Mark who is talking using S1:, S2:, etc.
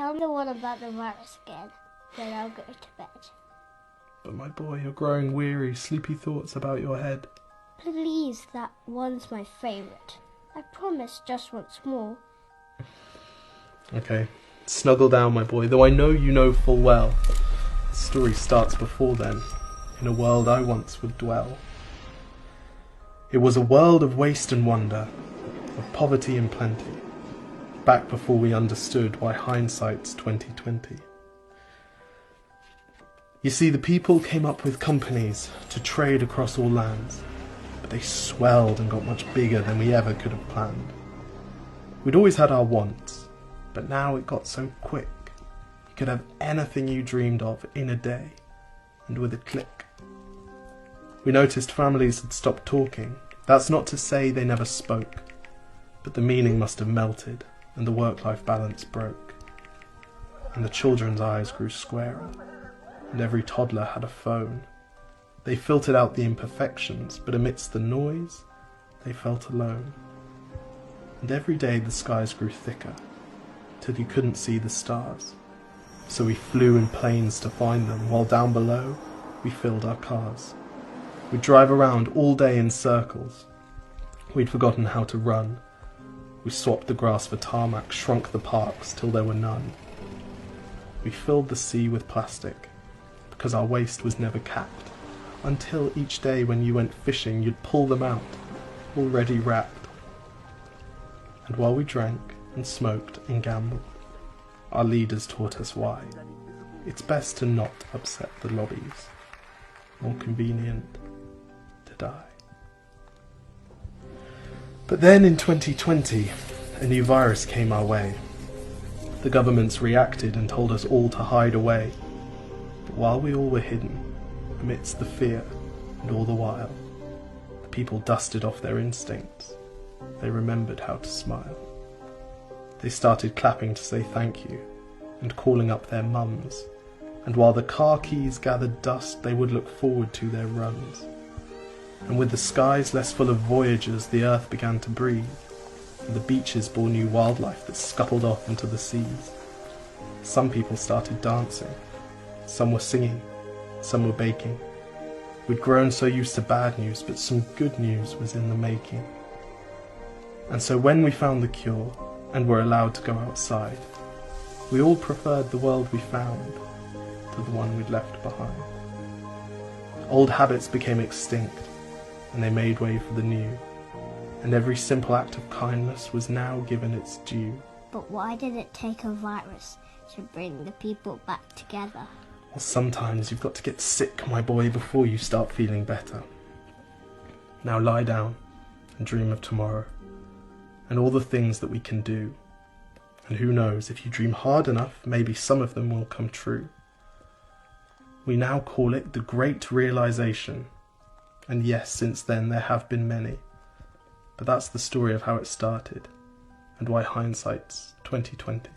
S1: tell me the one about the virus again, then I'll go to bed.
S2: But my boy, you're growing weary, sleepy thoughts about your head.
S1: Please, that one's my favourite. I promise just once more.
S2: Okay, snuggle down, my boy, though I know you know full well. The story starts before then, in a world I once would dwell. It was a world of waste and wonder, of poverty and plenty, back before we understood why hindsight's 2020. You see, the people came up with companies to trade across all lands, but they swelled and got much bigger than we ever could have planned. We'd always had our wants, but now it got so quick. You could have anything you dreamed of in a day, and with a click. We noticed families had stopped talking. That's not to say they never spoke, but the meaning must have melted, and the work-life balance broke. And the children's eyes grew squarer, and every toddler had a phone. They filtered out the imperfections, but amidst the noise, they felt alone. And every day the skies grew thicker, till you couldn't see the stars. So we flew in planes to find them, while down below, we filled our cars. We'd drive around all day in circles. We'd forgotten how to run. We swapped the grass for tarmac, shrunk the parks till there were none. We filled the sea with plastic, because our waste was never capped, until each day when you went fishing you'd pull them out, already wrapped. And while we drank and smoked and gambled, our leaders taught us why. It's best to not upset the lobbies. More convenient to die. But then in 2020, a new virus came our way. The governments reacted and told us all to hide away. But while we all were hidden, amidst the fear and all the while, the people dusted off their instincts. They remembered how to smile. They started clapping to say thank you and calling up their mums. And while the car keys gathered dust, they would look forward to their runs. And with the skies less full of voyagers, the earth began to breathe, and the beaches bore new wildlife that scuttled off into the seas. Some people started dancing, some were singing, some were baking. We'd grown so used to bad news, but some good news was in the making. And so when we found the cure, and were allowed to go outside, we all preferred the world we found to the one we'd left behind. Old habits became extinct, and they made way for the new, and every simple act of kindness was now given its due.
S1: But why did it take a virus to bring the people back together?
S2: Well, sometimes you've got to get sick, my boy, before you start feeling better. Now lie down and dream of tomorrow, and all the things that we can do. And who knows, if you dream hard enough, maybe some of them will come true. We now call it the Great Realization. And yes, since then there have been many. But that's the story of how it started, and why hindsight's 2020.